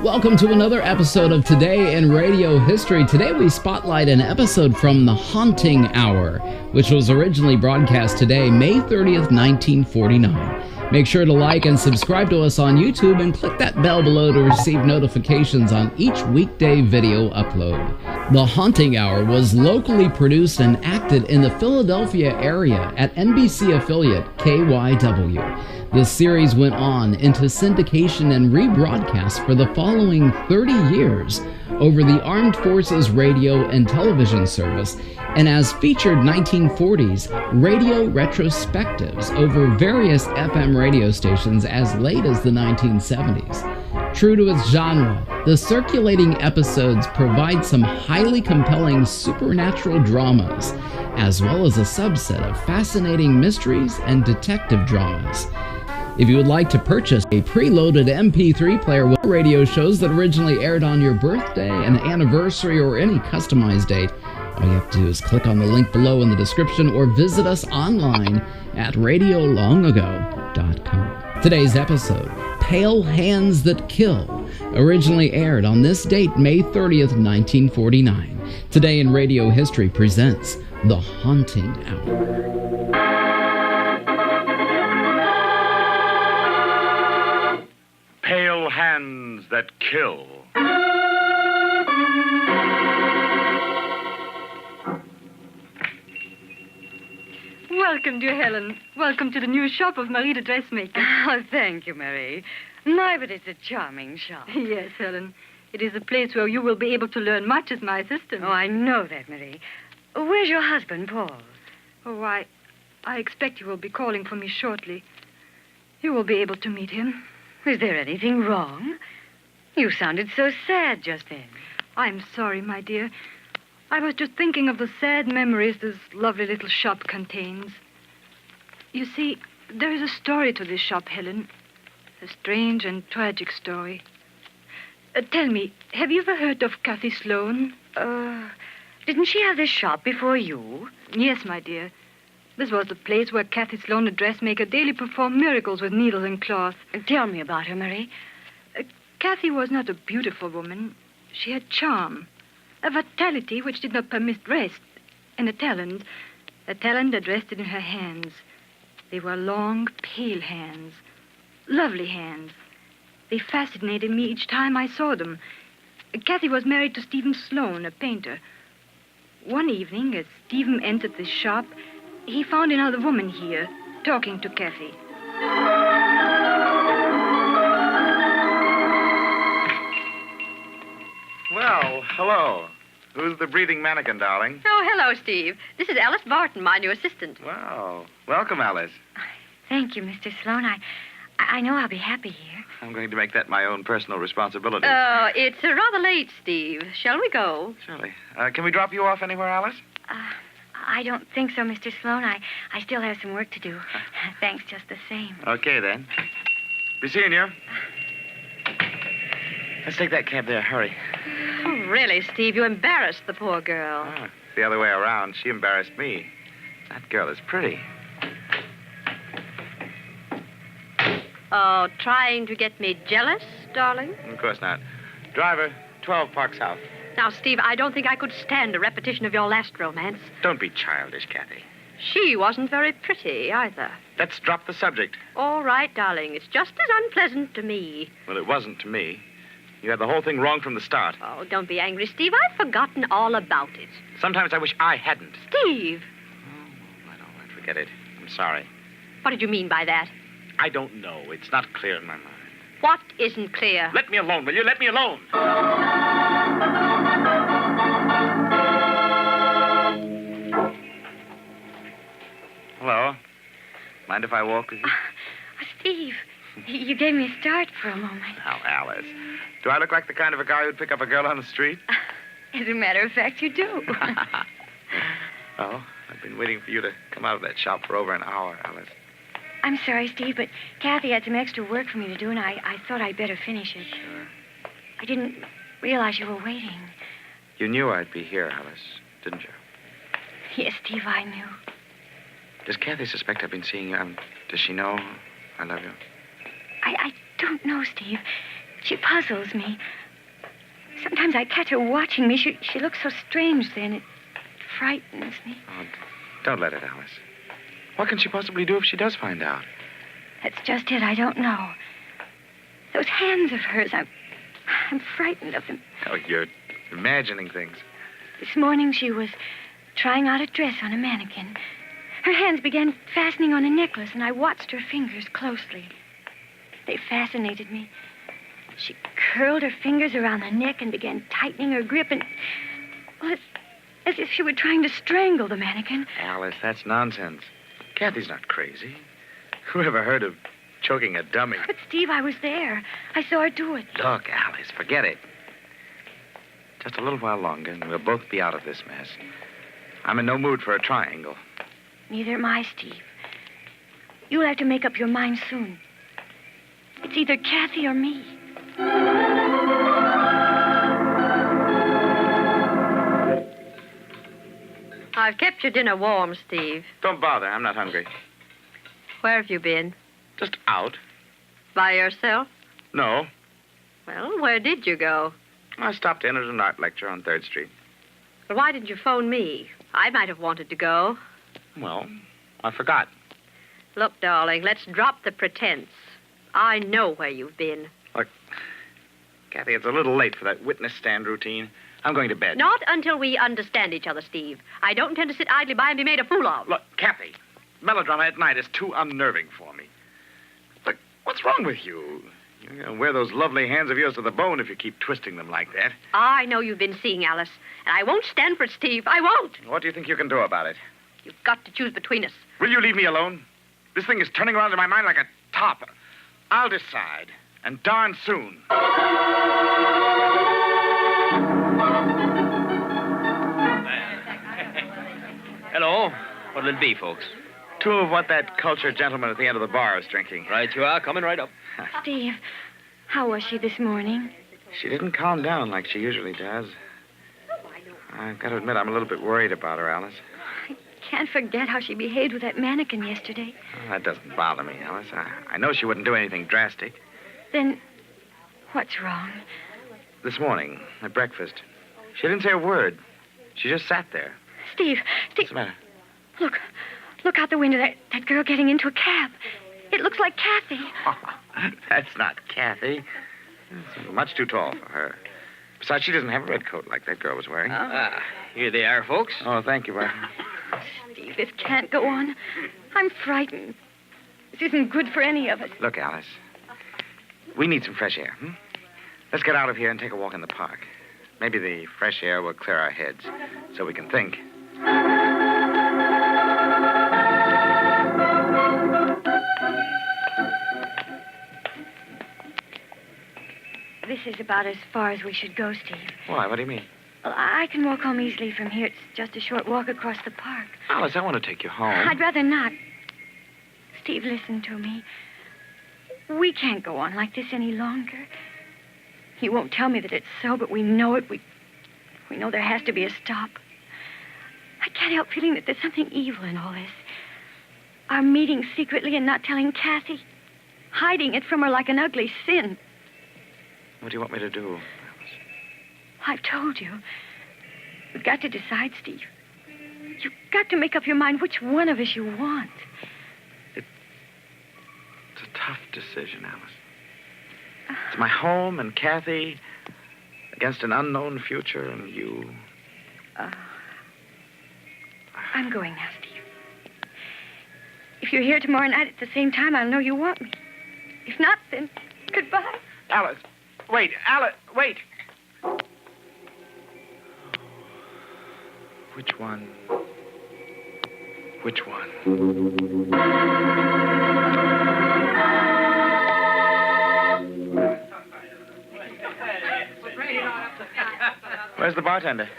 Welcome to another episode of Today in Radio History. Today we spotlight an episode from The Haunting Hour, which was originally broadcast today, May 30th, 1949. Make sure to like and subscribe to us on YouTube and click that bell below to receive notifications on each weekday video upload. The Haunting Hour was locally produced and acted in the Philadelphia area at NBC affiliate KYW. This series went on into syndication and rebroadcast for the following 30 years over the Armed Forces Radio and Television Service, and as featured 1940s radio retrospectives over various FM radio stations as late as the 1970s. True to its genre, the circulating episodes provide some highly compelling supernatural dramas, as well as a subset of fascinating mysteries and detective dramas. If you would like to purchase a preloaded MP3 player with radio shows that originally aired on your birthday, an anniversary, or any customized date, all you have to do is click on the link below in the description or visit us online at RadioLongAgo.com. Today's episode, Pale Hands That Kill, originally aired on this date, May 30th, 1949. Today in Radio History presents The Haunting Hour. Pale Hands That Kill. Welcome, dear Helen. Welcome to the new shop of Marie the dressmaker. Oh, thank you, Marie. My, but it's a charming shop. Yes, Helen. It is a place where you will be able to learn much as my assistant. Oh, I know that, Marie. Where's your husband, Paul? Oh, I expect he will be calling for me shortly. You will be able to meet him. Is there anything wrong? You sounded so sad just then. I'm sorry, my dear. I was just thinking of the sad memories this lovely little shop contains. You see, there is a story to this shop, Helen. A strange and tragic story. Tell me, have you ever heard of Kathy Sloane? Didn't she have this shop before you? Yes, my dear. This was the place where Kathy Sloane, the dressmaker, daily performed miracles with needles and cloth. Tell me about her, Marie. Kathy was not a beautiful woman. She had charm, a vitality which did not permit rest, and a talent that rested in her hands. They were long, pale hands, lovely hands. They fascinated me each time I saw them. Kathy was married to Stephen Sloane, a painter. One evening, as Stephen entered the shop, he found another woman here, talking to Kathy. Well, hello. Who's the breathing mannequin, darling? Oh, hello, Steve. This is Alice Barton, my new assistant. Wow. Welcome, Alice. Thank you, Mr. Sloane. I know I'll be happy here. I'm going to make that my own personal responsibility. Oh, it's rather late, Steve. Shall we go? Surely. Can we drop you off anywhere, Alice? I don't think so, Mr. Sloane. I still have some work to do. Thanks just the same. Okay, then. Be seeing you. Let's take that cab there. Hurry. Oh, really, Steve, you embarrassed the poor girl. Oh, it's the other way around. She embarrassed me. That girl is pretty. Oh, trying to get me jealous, darling? Of course not. Driver, 12 Park South. Now, Steve, I don't think I could stand a repetition of your last romance. Don't be childish, Kathy. She wasn't very pretty, either. Let's drop the subject. All right, darling. It's just as unpleasant to me. Well, it wasn't to me. You had the whole thing wrong from the start. Oh, don't be angry, Steve. I've forgotten all about it. Sometimes I wish I hadn't. Steve! Oh, all right, forget it. I'm sorry. What did you mean by that? I don't know. It's not clear in my mind. What isn't clear? Let me alone, will you? Let me alone. Hello. Mind if I walk with you? Steve, you gave me a start for a moment. Now, Alice, do I look like the kind of a guy who'd pick up a girl on the street? As a matter of fact, you do. Oh, I've been waiting for you to come out of that shop for over an hour, Alice. I'm sorry, Steve, but Kathy had some extra work for me to do, and I thought I'd better finish it. Sure. I didn't realize you were waiting. You knew I'd be here, Alice, didn't you? Yes, Steve, I knew. Does Kathy suspect I've been seeing you? Does she know I love you? I don't know, Steve. She puzzles me. Sometimes I catch her watching me. She looks so strange then. It frightens me. Oh, don't let it, Alice. What can she possibly do if she does find out? That's just it. I don't know. Those hands of hers, I'm frightened of them. Oh, you're imagining things. This morning she was trying out a dress on a mannequin. Her hands began fastening on a necklace, and I watched her fingers closely. They fascinated me. She curled her fingers around the neck and began tightening her grip, and... well, as if she were trying to strangle the mannequin. Alice, that's nonsense. Kathy's not crazy. Who ever heard of choking a dummy? But, Steve, I was there. I saw her do it. Look, Alice, forget it. Just a little while longer, and we'll both be out of this mess. I'm in no mood for a triangle. Neither am I, Steve. You'll have to make up your mind soon. It's either Kathy or me. I've kept your dinner warm, Steve. Don't bother. I'm not hungry. Where have you been? Just out. By yourself? No. Well, where did you go? I stopped in at an art lecture on 3rd Street. Well, why didn't you phone me? I might have wanted to go. Well, I forgot. Look, darling, let's drop the pretense. I know where you've been. Look, Kathy, it's a little late for that witness stand routine. I'm going to bed. Not until we understand each other, Steve. I don't intend to sit idly by and be made a fool of. Look, Kathy, melodrama at night is too unnerving for me. Look, what's wrong with you? You're going to wear those lovely hands of yours to the bone if you keep twisting them like that. I know you've been seeing Alice, and I won't stand for it, Steve. I won't. What do you think you can do about it? You've got to choose between us. Will you leave me alone? This thing is turning around in my mind like a top. I'll decide, and darn soon. Hello. What'll it be, folks? 2 of what that cultured gentleman at the end of the bar is drinking. Right you are. Coming right up. Steve, how was she this morning? She didn't calm down like she usually does. I've got to admit, I'm a little bit worried about her, Alice. I can't forget how she behaved with that mannequin yesterday. Oh, that doesn't bother me, Alice. I know she wouldn't do anything drastic. Then, what's wrong? This morning, at breakfast, she didn't say a word. She just sat there. Steve, What's the matter? Look out the window. That girl getting into a cab. It looks like Kathy. That's not Kathy. It's much too tall for her. Besides, she doesn't have a red coat like that girl was wearing. Here they are, folks. Oh, thank you, Bart. Steve, this can't go on. I'm frightened. This isn't good for any of us. Look, Alice, we need some fresh air. Let's get out of here and take a walk in the park. Maybe the fresh air will clear our heads so we can think. This is about as far as we should go, Steve. Why? What do you mean? Well, I can walk home easily from here. It's just a short walk across the park. Alice, I want to take you home. I'd rather not. Steve, listen to me. We can't go on like this any longer. He won't tell me that it's so, but we know it. We know there has to be a stop. I can't help feeling that there's something evil in all this. Our meeting secretly and not telling Kathy. Hiding it from her like an ugly sin. What do you want me to do? I've told you. We've got to decide, Steve. You've got to make up your mind which one of us you want. It's a tough decision, Alice. It's my home and Kathy against an unknown future and you. I'm going now, Steve. If you're here tomorrow night at the same time, I'll know you want me. If not, then goodbye. Alice, wait, Alice, wait. Which one? Which one? Where's the bartender?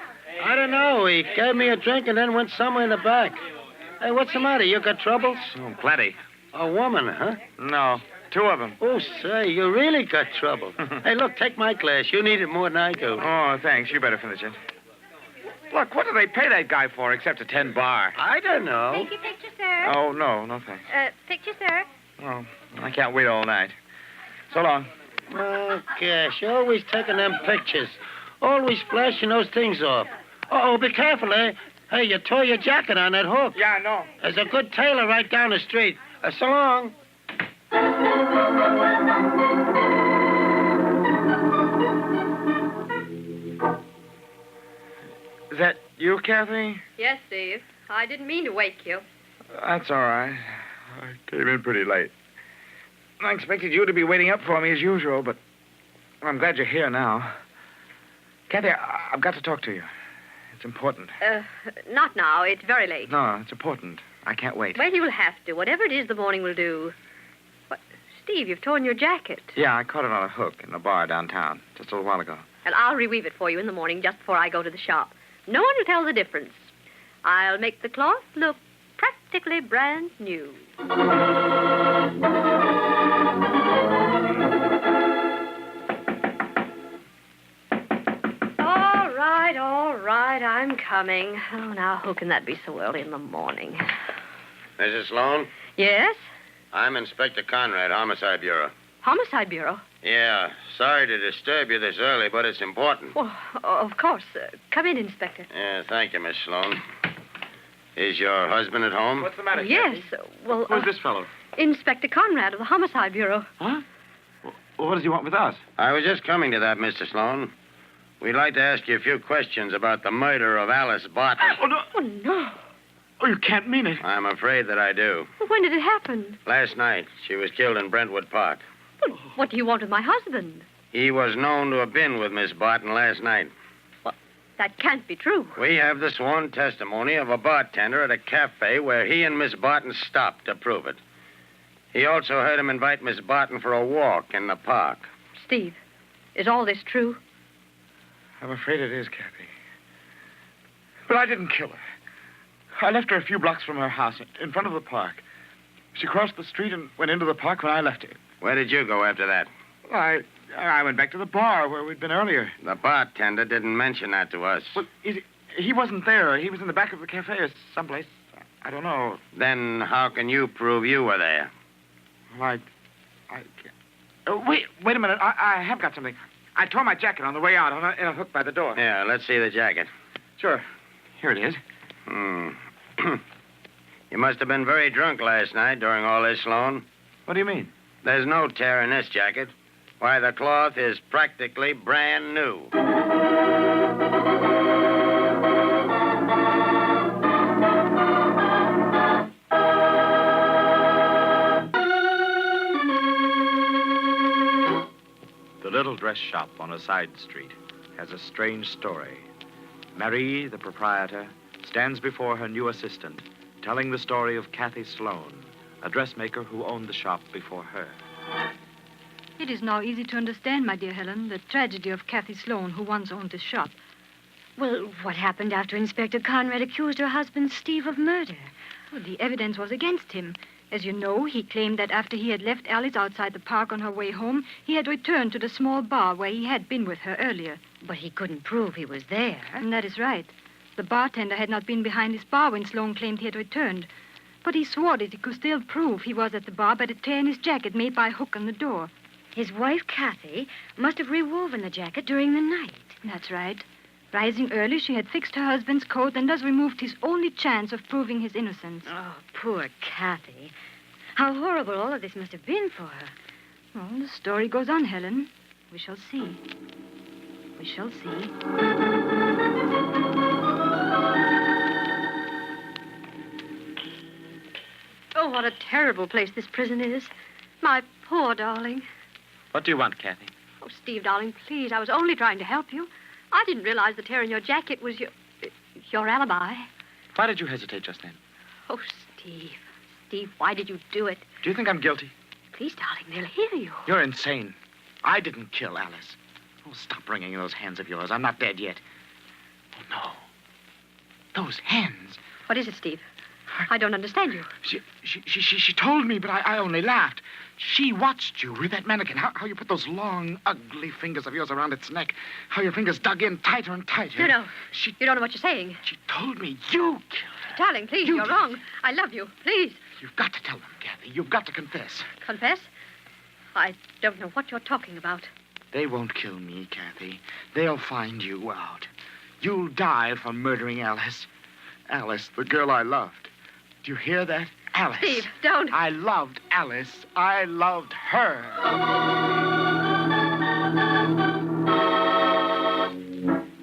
I don't know. He gave me a drink and then went somewhere in the back. Hey, what's the matter? You got troubles? Oh, plenty. A woman, huh? No, 2 of them. Oh, say, you really got trouble. Hey, look, take my glass. You need it more than I do. Oh, thanks. You better finish it. Look, what do they pay that guy for except a 10 bar? I don't know. Take your picture, sir. Oh, no thanks. Picture, sir. Oh, I can't wait all night. So long. Oh, gosh, you're always taking them pictures. Always flashing those things off. Oh, be careful, eh? Hey, you tore your jacket on that hook. Yeah, I know. There's a good tailor right down the street. So long. Is that you, Kathy? Yes, Steve. I didn't mean to wake you. That's all right. I came in pretty late. I expected you to be waiting up for me as usual, but I'm glad you're here now. Kathy, I've got to talk to you. It's important. Not now. It's very late. No, it's important. I can't wait. Well, you'll have to. Whatever it is, the morning will do. What? Steve, you've torn your jacket. Yeah, I caught it on a hook in a bar downtown just a little while ago. And I'll reweave it for you in the morning just before I go to the shop. No one will tell the difference. I'll make the cloth look practically brand new. All right, I'm coming. Oh, now, who can that be so early in the morning? Mrs. Sloan? Yes? I'm Inspector Conrad, Homicide Bureau. Homicide Bureau? Yeah, sorry to disturb you this early, but it's important. Well, of course. Come in, Inspector. Yeah, thank you, Miss Sloan. Is your husband at home? What's the matter, Yes. Well, Who's this fellow? Inspector Conrad of the Homicide Bureau. Huh? Well, what does he want with us? I was just coming to that, Mr. Sloan. We'd like to ask you a few questions about the murder of Alice Barton. Oh, no. Oh, no. Oh, you can't mean it. I'm afraid that I do. When did it happen? Last night, she was killed in Brentwood Park. Well, what do you want with my husband? He was known to have been with Miss Barton last night. That can't be true. We have the sworn testimony of a bartender at a cafe where he and Miss Barton stopped to prove it. He also heard him invite Miss Barton for a walk in the park. Steve, is all this true? I'm afraid it is, Kathy. But I didn't kill her. I left her a few blocks from her house in front of the park. She crossed the street and went into the park when I left her. Where did you go after that? I went back to the bar where we'd been earlier. The bartender didn't mention that to us. Well, he wasn't there. He was in the back of the cafe or someplace. I don't know. Then how can you prove you were there? Well, wait a minute. I have got something. I tore my jacket on the way out in a hook by the door. Yeah, let's see the jacket. Sure. Here it is. You must have been very drunk last night during all this, Sloan. What do you mean? There's no tear in this jacket. Why, the cloth is practically brand new. The little dress shop on a side street has a strange story. Marie, the proprietor, stands before her new assistant, telling the story of Kathy Sloan, a dressmaker who owned the shop before her. It is now easy to understand, my dear Helen, the tragedy of Kathy Sloan, who once owned this shop. Well, what happened after Inspector Conrad accused her husband, Steve, of murder? Well, the evidence was against him. As you know, he claimed that after he had left Alice outside the park on her way home, he had returned to the small bar where he had been with her earlier. But he couldn't prove he was there. And that is right. The bartender had not been behind his bar when Sloan claimed he had returned. But he swore that he could still prove he was at the bar by the tear in his jacket made by a hook on the door. His wife, Kathy, must have rewoven the jacket during the night. That's right. Rising early, she had fixed her husband's coat and thus removed his only chance of proving his innocence. Oh, poor Kathy. How horrible all of this must have been for her. Well, the story goes on, Helen. We shall see. We shall see. Oh, what a terrible place this prison is. My poor darling. What do you want, Kathy? Oh, Steve, darling, please. I was only trying to help you. I didn't realize the tear in your jacket was your alibi. Why did you hesitate just then? Oh, Steve. Steve, why did you do it? Do you think I'm guilty? Please, darling, they'll hear you. You're insane. I didn't kill Alice. Oh, stop wringing those hands of yours. I'm not dead yet. Oh, no. Those hands. What is it, Steve? I don't understand you. She told me, but I only laughed. She watched you with that mannequin. How you put those long, ugly fingers of yours around its neck. How your fingers dug in tighter and tighter. You don't know what you're saying. She told me you killed her. Darling, please, you're wrong. I love you. Please. You've got to tell them, Kathy. You've got to confess. Confess? I don't know what you're talking about. They won't kill me, Kathy. They'll find you out. You'll die for murdering Alice. Alice, the girl I loved. Do you hear that? Alice. Steve, don't. I loved Alice. I loved her.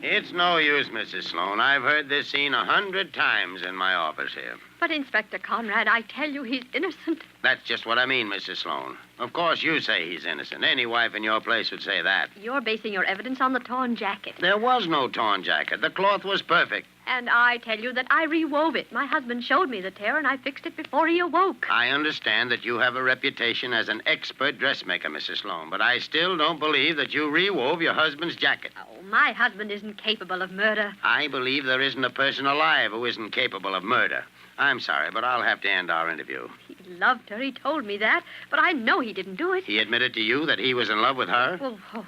It's no use, Mrs. Sloan. I've heard this scene 100 times in my office here. But, Inspector Conrad, I tell you he's innocent. That's just what I mean, Mrs. Sloan. Of course, you say he's innocent. Any wife in your place would say that. You're basing your evidence on the torn jacket. There was no torn jacket. The cloth was perfect. And I tell you that I rewove it. My husband showed me the tear, and I fixed it before he awoke. I understand that you have a reputation as an expert dressmaker, Mrs. Sloan, but I still don't believe that you rewove your husband's jacket. Oh, my husband isn't capable of murder. I believe there isn't a person alive who isn't capable of murder. I'm sorry, but I'll have to end our interview. He loved her. He told me that. But I know he didn't do it. He admitted to you that he was in love with her?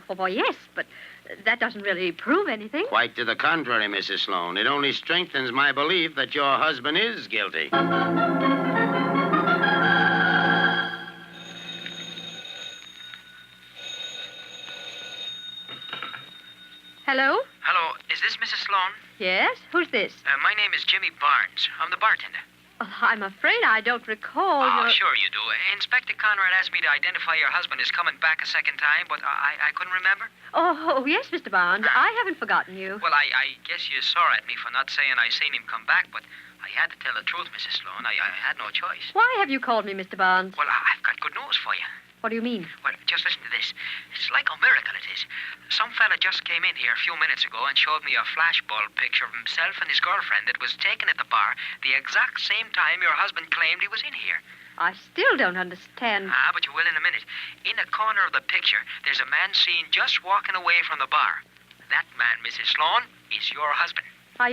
Well, yes, but that doesn't really prove anything. Quite to the contrary, Mrs. Sloan. It only strengthens my belief that your husband is guilty. Hello? Hello, is this Mrs. Sloan? Yes? Who's this? My name is Jimmy Barnes. I'm the bartender. Oh, I'm afraid I don't recall. Sure you do. Inspector Conrad asked me to identify your husband as coming back a second time, but I couldn't remember. Oh, yes, Mr. Barnes. I haven't forgotten you. Well, I guess you sore at me for not saying I seen him come back, but I had to tell the truth, Mrs. Sloan. I had no choice. Why have you called me, Mr. Barnes? Well, I've got good news for you. What do you mean? Well, just listen to this. It's like a miracle, it is. Some fella just came in here a few minutes ago and showed me a flashbulb picture of himself and his girlfriend that was taken at the bar the exact same time your husband claimed he was in here. I still don't understand. But you will in a minute. In the corner of the picture, there's a man seen just walking away from the bar. That man, Mrs. Sloan, is your husband. Are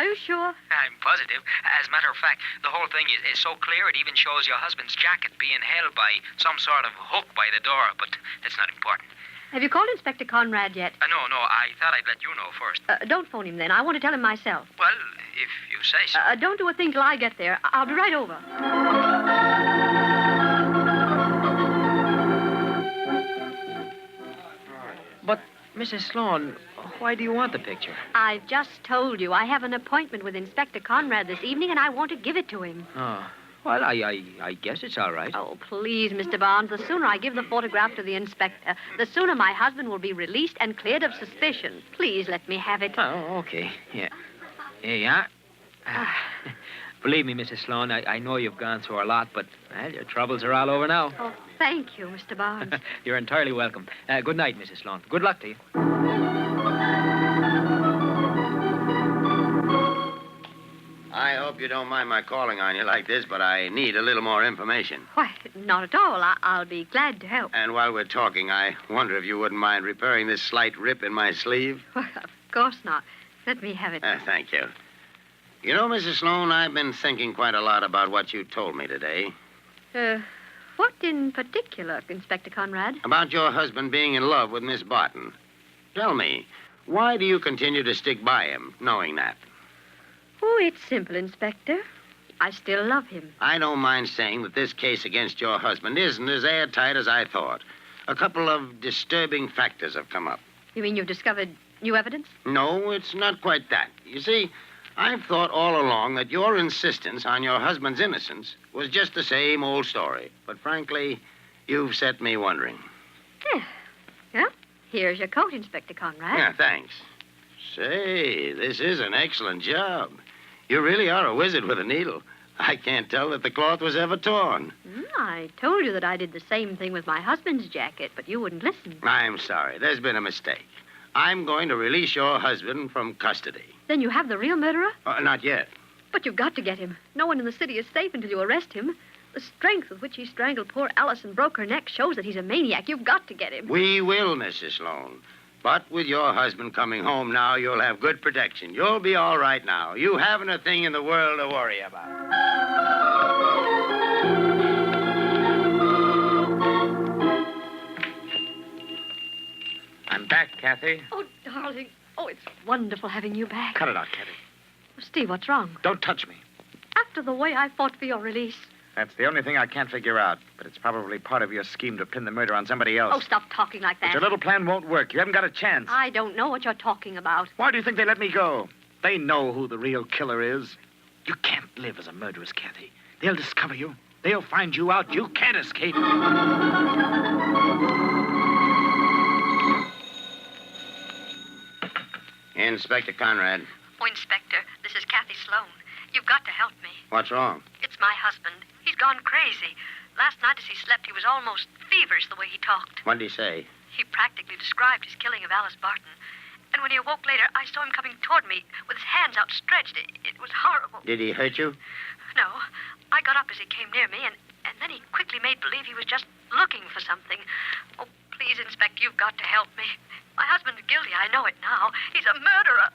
you sure? I'm positive. As a matter of fact, the whole thing is so clear it even shows your husband's jacket being held by some sort of hook by the door, but that's not important. Have you called Inspector Conrad yet? No, I thought I'd let you know first. Don't phone him then. I want to tell him myself. Well, if you say so. Don't do a thing till I get there. I'll be right over. But, Mrs. Sloan, why do you want the picture? I've just told you I have an appointment with Inspector Conrad this evening, and I want to give it to him. Oh, well, I guess it's all right. Oh, please, Mr. Barnes, the sooner I give the photograph to the inspector, the sooner my husband will be released and cleared of suspicion. Please let me have it. Oh, okay. Yeah. Here you are. Believe me, Mrs. Sloan, I know you've gone through a lot, but, well, your troubles are all over now. Oh, thank you, Mr. Barnes. You're entirely welcome. Good night, Mrs. Sloan. Good luck to you. I hope you don't mind my calling on you like this, but I need a little more information. Why, not at all. I'll be glad to help. And while we're talking, I wonder if you wouldn't mind repairing this slight rip in my sleeve? Well, of course not. Let me have it. Thank you. You know, Mrs. Sloan, I've been thinking quite a lot about what you told me today. What in particular, Inspector Conrad? About your husband being in love with Miss Barton. Tell me, why do you continue to stick by him, knowing that? Oh, it's simple, Inspector. I still love him. I don't mind saying that this case against your husband isn't as airtight as I thought. A couple of disturbing factors have come up. You mean you've discovered new evidence? No, it's not quite that. You see, I've thought all along that your insistence on your husband's innocence was just the same old story. But frankly, you've set me wondering. Yeah. Here's your coat, Inspector Conrad. Yeah, thanks. Say, this is an excellent job. You really are a wizard with a needle. I can't tell that the cloth was ever torn. I told you that I did the same thing with my husband's jacket, but you wouldn't listen. I'm sorry. There's been a mistake. I'm going to release your husband from custody. Then you have the real murderer? Not yet. But you've got to get him. No one in the city is safe until you arrest him. The strength with which he strangled poor Alice and broke her neck shows that he's a maniac. You've got to get him. We will, Mrs. Sloan. But with your husband coming home now, you'll have good protection. You'll be all right now. You haven't a thing in the world to worry about. I'm back, Kathy. Oh, darling. Oh, it's wonderful having you back. Cut it out, Kathy. Steve, what's wrong? Don't touch me. After the way I fought for your release. That's the only thing I can't figure out. But it's probably part of your scheme to pin the murder on somebody else. Oh, stop talking like But that. your little plan won't work. You haven't got a chance. I don't know what you're talking about. Why do you think they let me go? They know who the real killer is. You can't live as a murderess, Kathy. They'll discover you. They'll find you out. You can't escape. Inspector Conrad. Oh, Inspector, this is Kathy Sloan. You've got to help me. What's wrong? It's my husband. He's gone crazy. Last night as he slept, he was almost feverish the way he talked. What did he say? He practically described his killing of Alice Barton. And when he awoke later, I saw him coming toward me with his hands outstretched. It was horrible. Did he hurt you? No. I got up as he came near me, and then he quickly made believe he was just looking for something. Oh, please, Inspector, you've got to help me. My husband's guilty. I know it now. He's a murderer.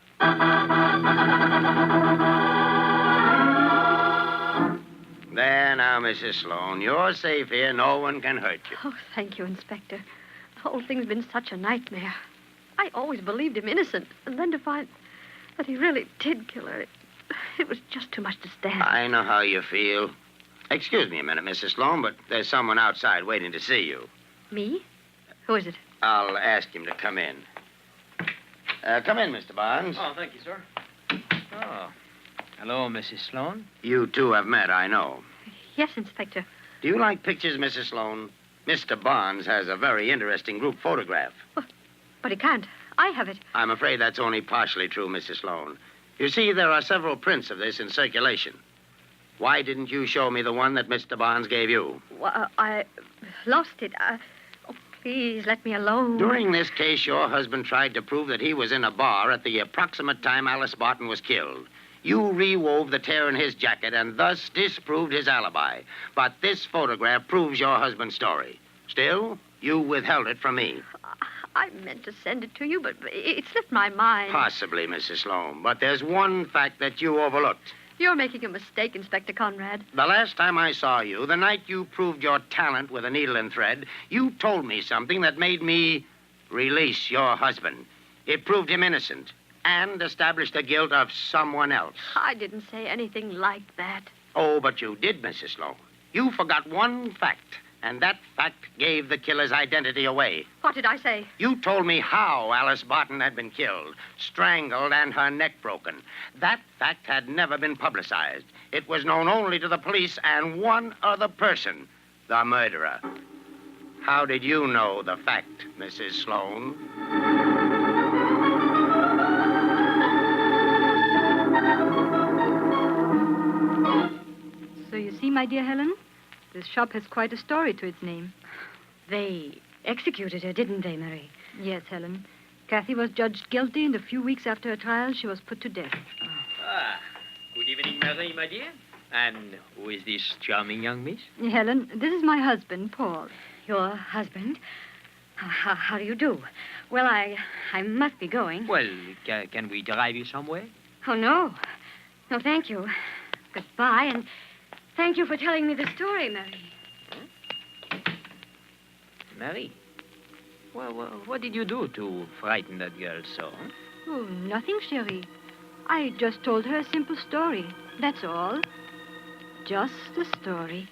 There now, Mrs. Sloan. You're safe here. No one can hurt you. Oh, thank you, Inspector. The whole thing's been such a nightmare. I always believed him innocent, and then to find that he really did kill her, it was just too much to stand. I know how you feel. Excuse me a minute, Mrs. Sloan, but there's someone outside waiting to see you. Me? Who is it? I'll ask him to come in. Come in, Mr. Barnes. Oh, thank you, sir. Oh. Hello, Mrs. Sloan. You two have met, I know. Yes, Inspector. Do you like pictures, Mrs. Sloan? Mr. Barnes has a very interesting group photograph. But he can't. I have it. I'm afraid that's only partially true, Mrs. Sloan. You see, there are several prints of this in circulation. Why didn't you show me the one that Mr. Barnes gave you? Well, I lost it. Oh, please, let me alone. During this case, your husband tried to prove that he was in a bar at the approximate time Alice Barton was killed. You rewove the tear in his jacket and thus disproved his alibi. But this photograph proves your husband's story. Still, you withheld it from me. I meant to send it to you, but it slipped my mind. Possibly, Mrs. Sloan. But there's one fact that you overlooked. You're making a mistake, Inspector Conrad. The last time I saw you, the night you proved your talent with a needle and thread, you told me something that made me release your husband. It proved him innocent and established the guilt of someone else. I didn't say anything like that. Oh, but you did, Mrs. Sloan. You forgot one fact, and that fact gave the killer's identity away. What did I say? You told me how Alice Barton had been killed, strangled and her neck broken. That fact had never been publicized. It was known only to the police and one other person, the murderer. How did you know the fact, Mrs. Sloan? So you see, my dear Helen, this shop has quite a story to its name. They executed her, didn't they, Marie? Yes, Helen. Kathy was judged guilty, and a few weeks after her trial, she was put to death. Ah, good evening, Marie, my dear. And who is this charming young miss? Helen, this is my husband, Paul. Your husband? How do you do? Well, I must be going. Well, can we drive you somewhere? Oh, no. No, thank you. Goodbye, and thank you for telling me the story, Marie. Marie? Well, what did you do to frighten that girl so? Oh, nothing, Cherie. I just told her a simple story. That's all. Just a story.